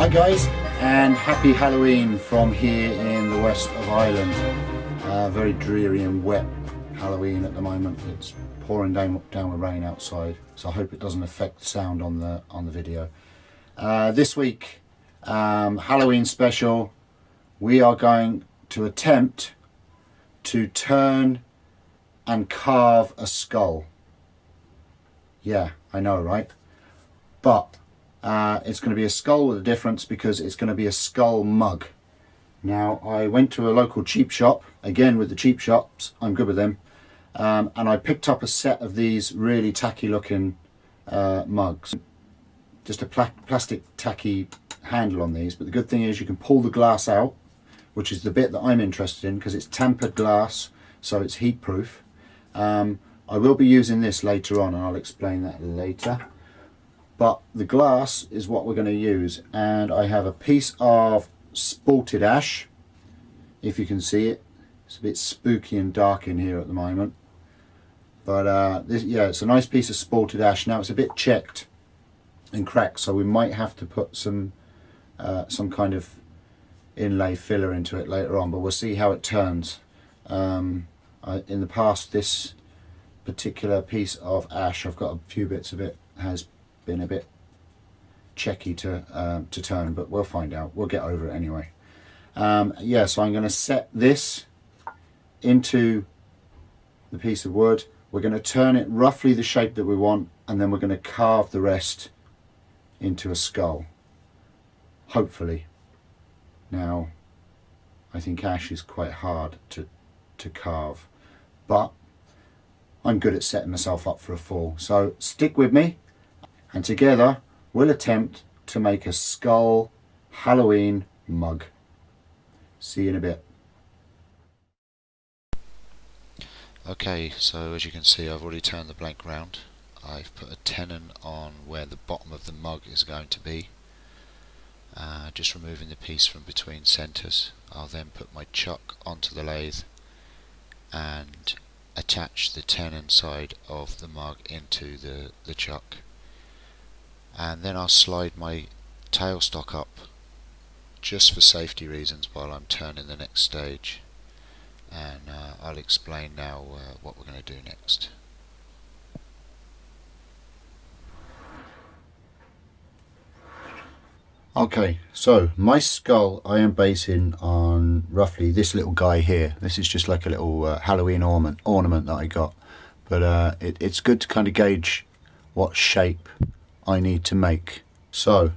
Hi guys, and happy Halloween from here in the west of Ireland. Very dreary and wet Halloween at the moment. It's pouring down with rain outside, so I hope it doesn't affect the sound on the video. This week, Halloween special, we are going to attempt to turn and carve a skull. Yeah, I know, right? But it's going to be a skull with a difference, because it's going to be a skull mug. Now, I went to a local cheap shop, again with the cheap shops, I'm good with them, and I picked up a set of these really tacky looking mugs. Just a plastic tacky handle on these, but the good thing is you can pull the glass out, which is the bit that I'm interested in, because it's tempered glass, so it's heat proof. I will be using this later on, and I'll explain that later. But the glass is what we're going to use, and I have a piece of spalted ash, if you can see it. It's a bit spooky and dark in here at the moment, but yeah, it's a nice piece of spalted ash. Now, it's a bit checked and cracked, so we might have to put some kind of inlay filler into it later on, but we'll see how it turns. In the past, this particular piece of ash, I've got a few bits of it, has been a bit checky to turn, but we'll find out. We'll get over it anyway. Yeah, so I'm going to set this into the piece of wood. We're going to turn it roughly the shape that we want, and then we're going to carve the rest into a skull, hopefully. Now, I think ash is quite hard to carve, but I'm good at setting myself up for a fall. So stick with me, and together we'll attempt to make a skull Halloween mug. See you in a bit. Okay, so as you can see, I've already turned the blank round. I've put a tenon on where the bottom of the mug is going to be, just removing the piece from between centres. I'll then put my chuck onto the lathe and attach the tenon side of the mug into the chuck, and then I'll slide my tailstock up just for safety reasons while I'm turning the next stage, and I'll explain now what we're going to do next. Okay, so my skull I am basing on roughly this little guy here. This is just like a little Halloween ornament that I got, but it's good to kind of gauge what shape I need to make. So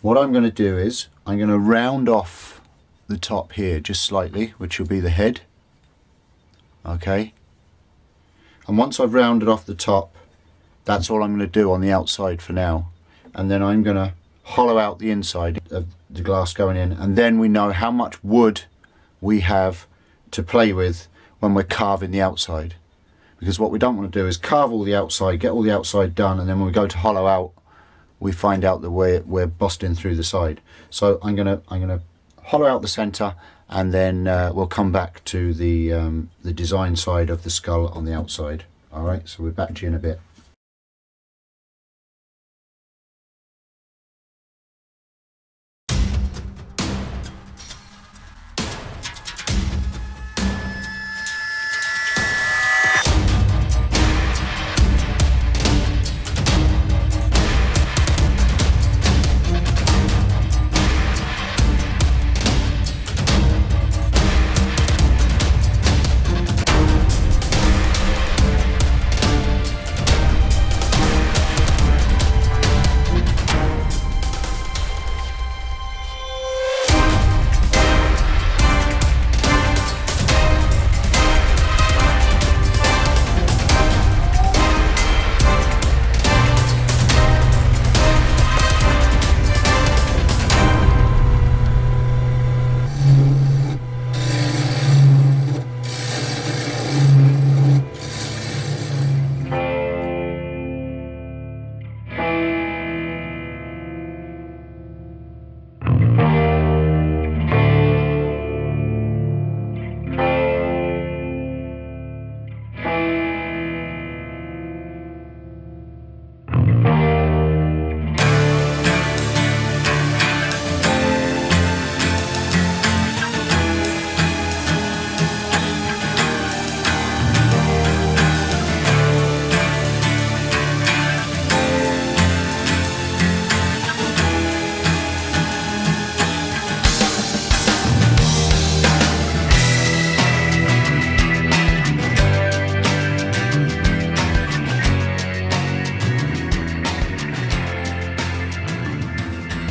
what I'm going to do is I'm going to round off the top here just slightly, which will be the head. Okay, and once I've rounded off the top, that's all I'm going to do on the outside for now, and then I'm going to hollow out the inside of the glass going in, and then we know how much wood we have to play with when we're carving the outside, because what we don't want to do is carve all the outside, get all the outside done, and then when we go to hollow out, we find out that we're busting through the side. So I'm gonna hollow out the center, and then we'll come back to the design side of the skull on the outside. All right, so we're back to you in a bit.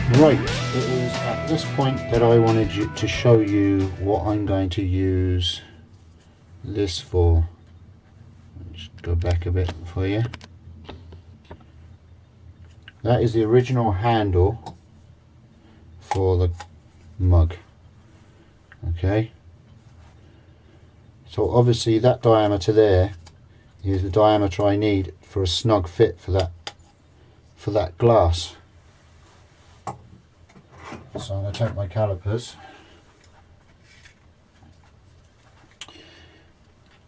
Right, it is at this point that I wanted to show you what I'm going to use this for. Just go back a bit for you. That is the original handle for the mug. Okay, so obviously that diameter there is the diameter I need for a snug fit for that glass. So I'm going to take my calipers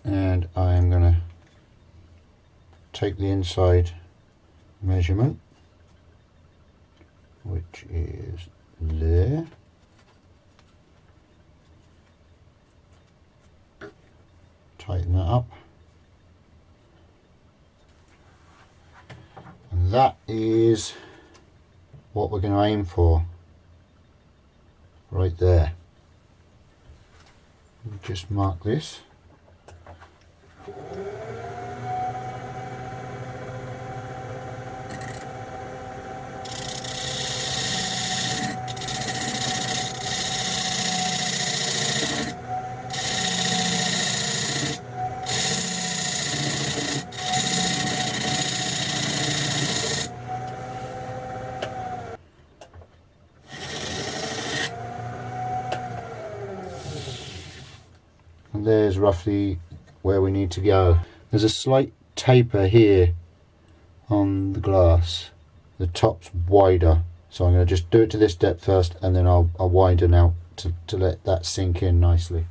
and I'm going to take the inside measurement, which is there. Tighten that up. And that is what we're going to aim for. Right there. Just mark this. And there's roughly where we need to go. There's a slight taper here on the glass. The top's wider, so I'm going to just do it to this depth first, and then I'll widen out to let that sink in nicely.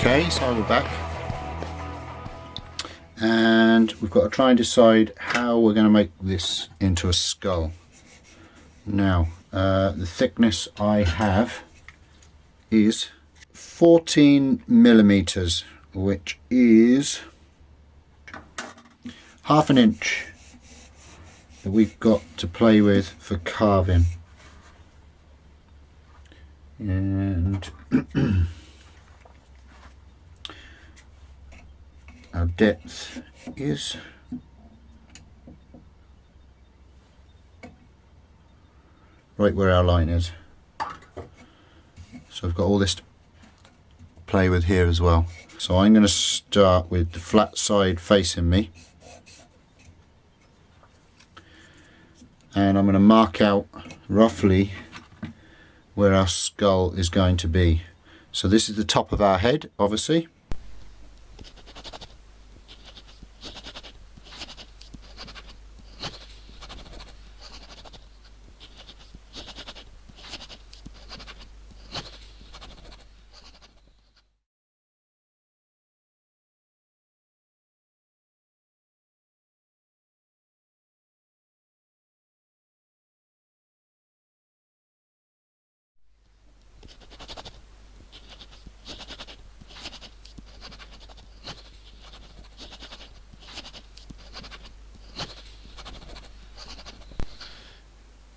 Okay, so we're back, and we've got to try and decide how we're going to make this into a skull. Now, the thickness I have is 14 millimeters, which is half an inch that we've got to play with for carving. And our depth is right where our line is. So I've got all this to play with here as well. So I'm going to start with the flat side facing me, and I'm going to mark out roughly where our skull is going to be. So this is the top of our head, obviously.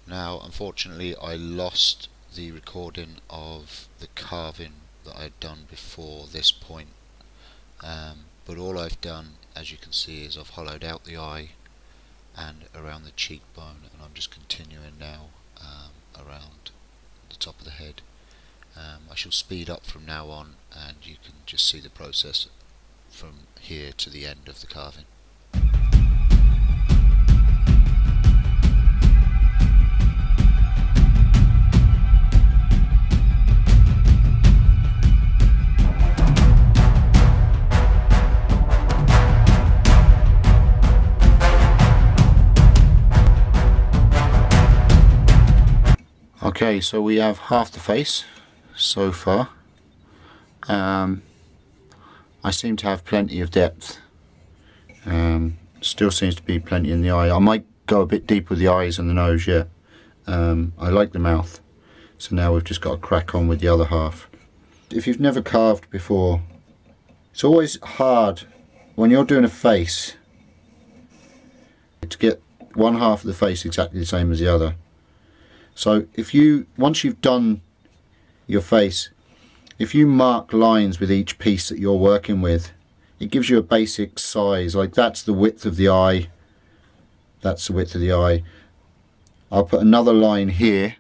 Now, unfortunately, I lost the recording of the carving that I had done before this point, but all I've done, as you can see, is I've hollowed out the eye and around the cheekbone, and I'm just continuing now around the top of the head. I shall speed up from now on, and you can just see the process from here to the end of the carving. Okay, so we have half the face so far. I seem to have plenty of depth. Still seems to be plenty in the eye. I might go a bit deep with the eyes and the nose yet. I like the mouth. So now we've just got to crack on with the other half. If you've never carved before, it's always hard when you're doing a face to get one half of the face exactly the same as the other. So once you've done your face, if you mark lines with each piece that you're working with, it gives you a basic size. Like that's the width of the eye, that's the width of the eye. I'll put another line here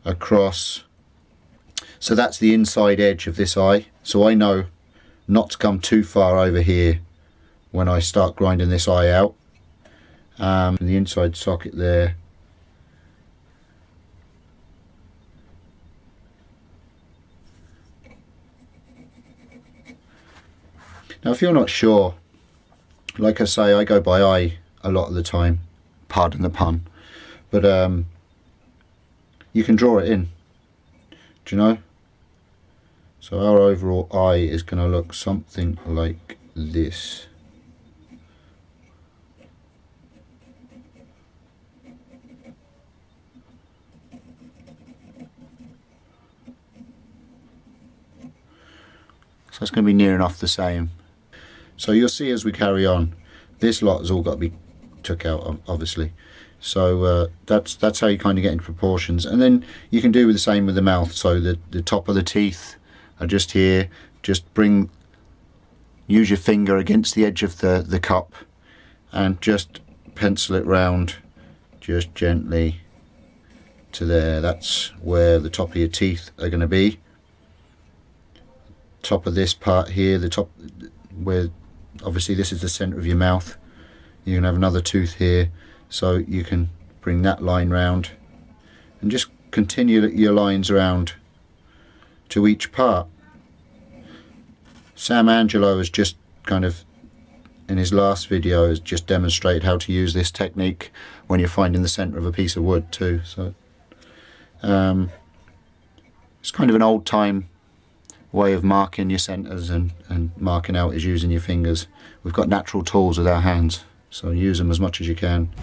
across, so that's the inside edge of this eye, so I know not to come too far over here when I start grinding this eye out. And the inside socket there. Now if you're not sure, like I say, I go by eye a lot of the time, pardon the pun, but you can draw it in, do you know? So our overall eye is going to look something like this. So it's going to be near enough the same. So you'll see as we carry on, this lot has all got to be took out, obviously. So that's how you kind of get into proportions. And then you can do the same with the mouth. So the top of the teeth are just here. Just use your finger against the edge of the cup and just pencil it round just gently to there. That's where the top of your teeth are going to be. Top of this part here, the top where obviously this is the center of your mouth. You can have another tooth here, so you can bring that line round and just continue your lines around to each part. Sam Angelo has just kind of in his last video has just demonstrated how to use this technique when you're finding the center of a piece of wood too. So it's kind of an old time way of marking your centers and marking out is using your fingers. We've got natural tools with our hands, so use them as much as you can.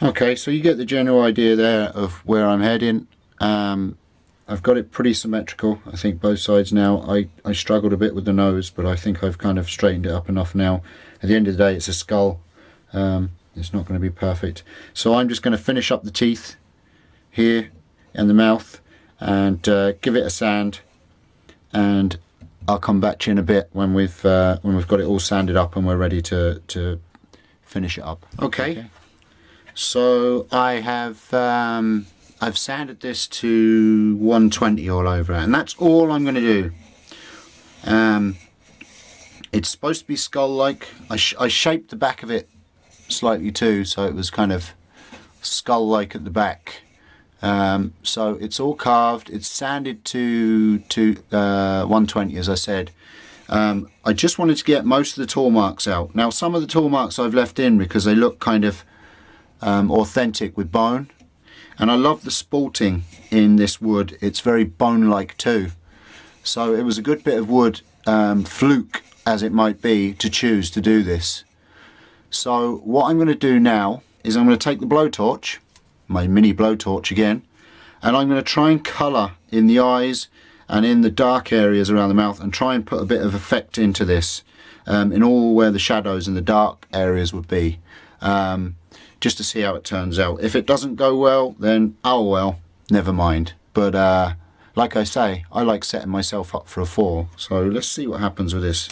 Okay, so you get the general idea there of where I'm heading. I've got it pretty symmetrical, I think, both sides now. I struggled a bit with the nose, but I think I've kind of straightened it up enough now. At the end of the day, it's a skull. It's not going to be perfect. So I'm just going to finish up the teeth here and the mouth and give it a sand, and I'll come back to you in a bit when we've got it all sanded up and we're ready to finish it up. Okay. So I have I've sanded this to 120 all over, and that's all I'm going to do. It's supposed to be skull-like. I shaped the back of it slightly too, so it was kind of skull-like at the back. So it's all carved. It's sanded to 120, as I said. I just wanted to get most of the tool marks out. Now, some of the tool marks I've left in because they look kind of authentic with bone, and I love the spalting in this wood. It's very bone-like too, so it was a good bit of wood, fluke as it might be, to choose to do this. So what I'm going to do now is I'm going to take the blowtorch, my mini blowtorch again, and I'm going to try and colour in the eyes and in the dark areas around the mouth, and try and put a bit of effect into this, in all where the shadows and the dark areas would be, just to see how it turns out. If it doesn't go well, then oh well, never mind. But like I say, I like setting myself up for a fall, so let's see what happens with this.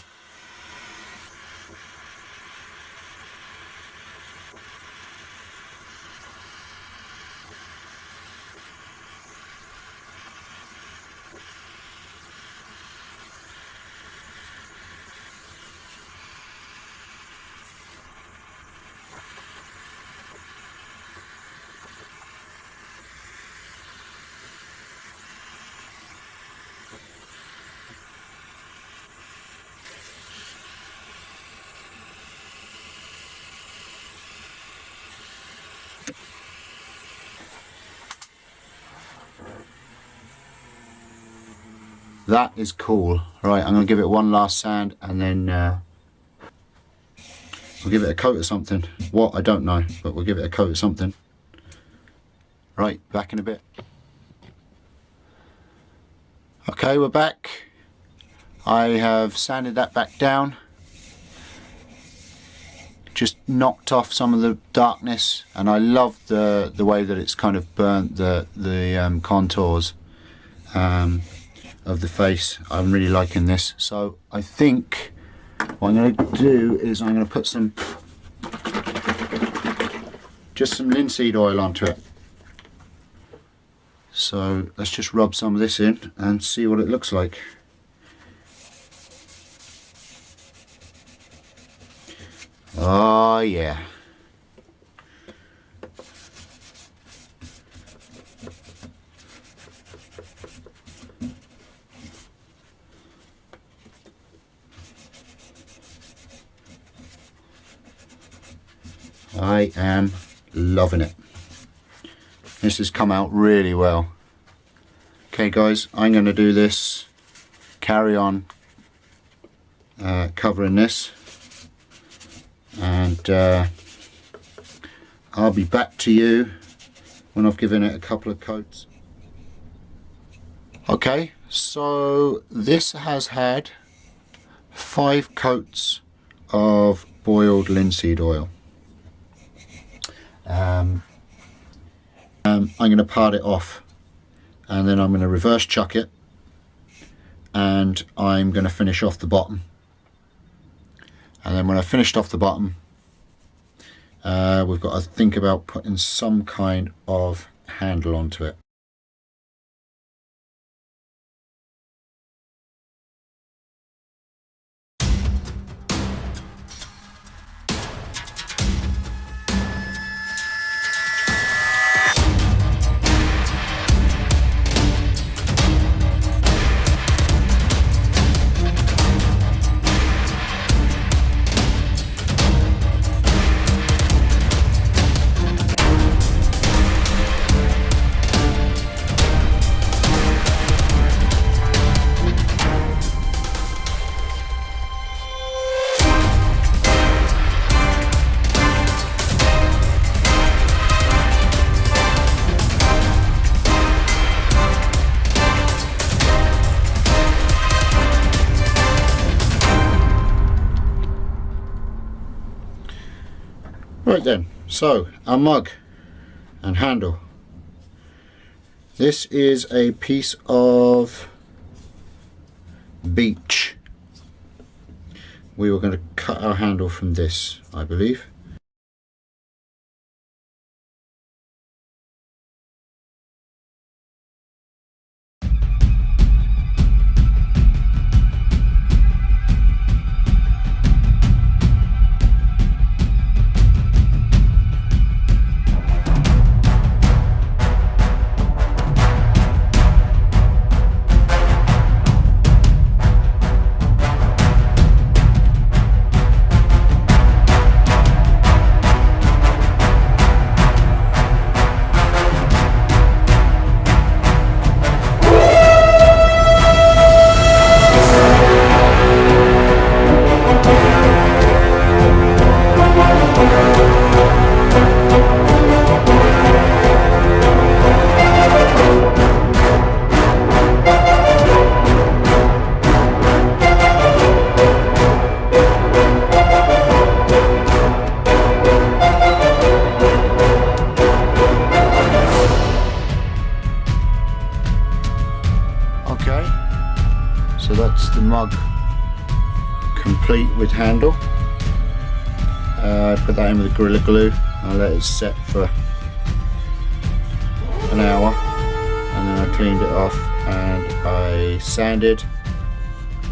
That is cool. Right, I'm going to give it one last sand, and then I'll give it a coat of something. What, I don't know, but we'll give it a coat of something. Right, back in a bit. Okay, we're back. I have sanded that back down. Just knocked off some of the darkness, and I love the way that it's kind of burnt the contours of the face. I'm really liking this. So I think what I'm going to do is I'm going to put just some linseed oil onto it. So let's just rub some of this in and see what it looks like. Oh yeah. I am loving it. This has come out really well. Okay guys, I'm going to do this, carry on covering this, and I'll be back to you when I've given it a couple of coats. Okay, so this has had 5 coats of boiled linseed oil. I'm going to part it off, and then I'm going to reverse chuck it, and I'm going to finish off the bottom. And then when I've finished off the bottom, we've got to think about putting some kind of handle onto it. Right then, so our mug and handle. This is a piece of beech. We were going to cut our handle from this, I believe. Okay, so that's the mug complete with handle. I put that in with Gorilla Glue. I let it set for an hour and then I cleaned it off and I sanded.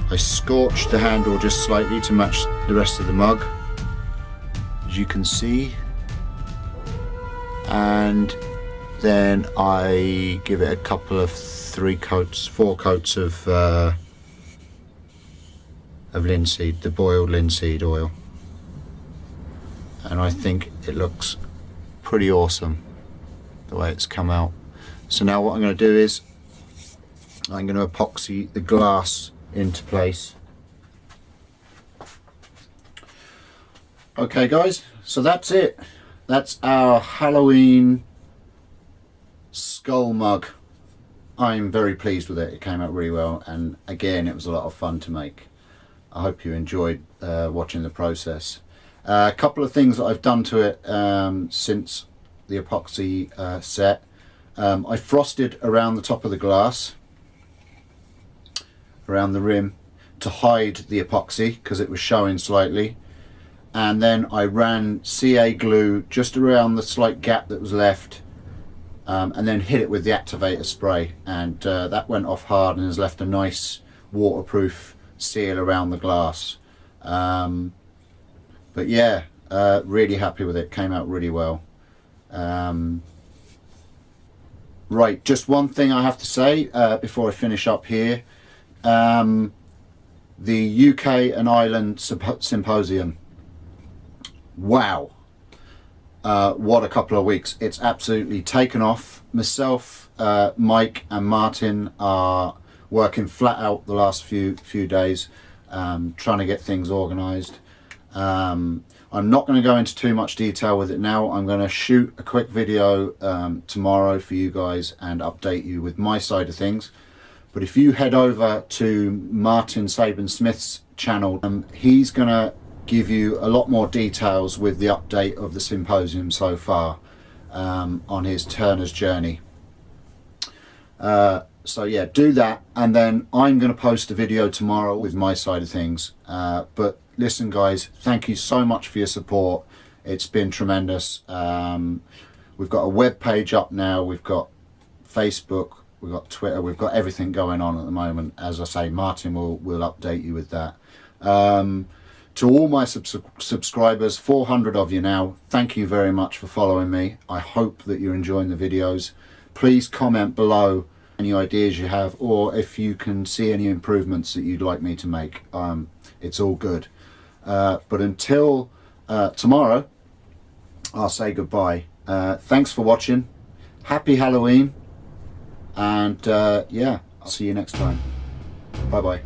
I scorched the handle just slightly to match the rest of the mug, as you can see, and then I give it a couple of four coats of linseed, the boiled linseed oil, and I think it looks pretty awesome the way it's come out. So now what I'm going to do is I'm going to epoxy the glass into place. Okay guys, so that's it. That's our Halloween skull mug. I'm very pleased with it. It came out really well, and again it was a lot of fun to make. I hope you enjoyed watching the process. A couple of things that I've done to it since the epoxy set. I frosted around the top of the glass, around the rim, to hide the epoxy because it was showing slightly, and then I ran CA glue just around the slight gap that was left, and then hit it with the activator spray, and that went off hard and has left a nice waterproof seal around the glass. But yeah, really happy with it. Came out really well. Right, just one thing I have to say before I finish up here. The UK and Ireland Symposium. Wow. What a couple of weeks. It's absolutely taken off. Myself, Mike and Martin are working flat out the last few days, trying to get things organised. I'm not going to go into too much detail with it now. I'm going to shoot a quick video tomorrow for you guys and update you with my side of things. But if you head over to Martin Saban-Smith's channel, he's going to give you a lot more details with the update of the symposium so far on his Turner's journey. So yeah, do that, and then I'm going to post a video tomorrow with my side of things. But listen guys, thank you so much for your support. It's been tremendous. We've got a web page up now, we've got Facebook, we've got Twitter, we've got everything going on at the moment. As I say, Martin will update you with that. To all my subscribers, 400 of you now, thank you very much for following me. I hope that you're enjoying the videos. Please comment below any ideas you have, or if you can see any improvements that you'd like me to make. It's all good. But until tomorrow, I'll say goodbye. Thanks for watching. Happy Halloween. And yeah, I'll see you next time. Bye bye.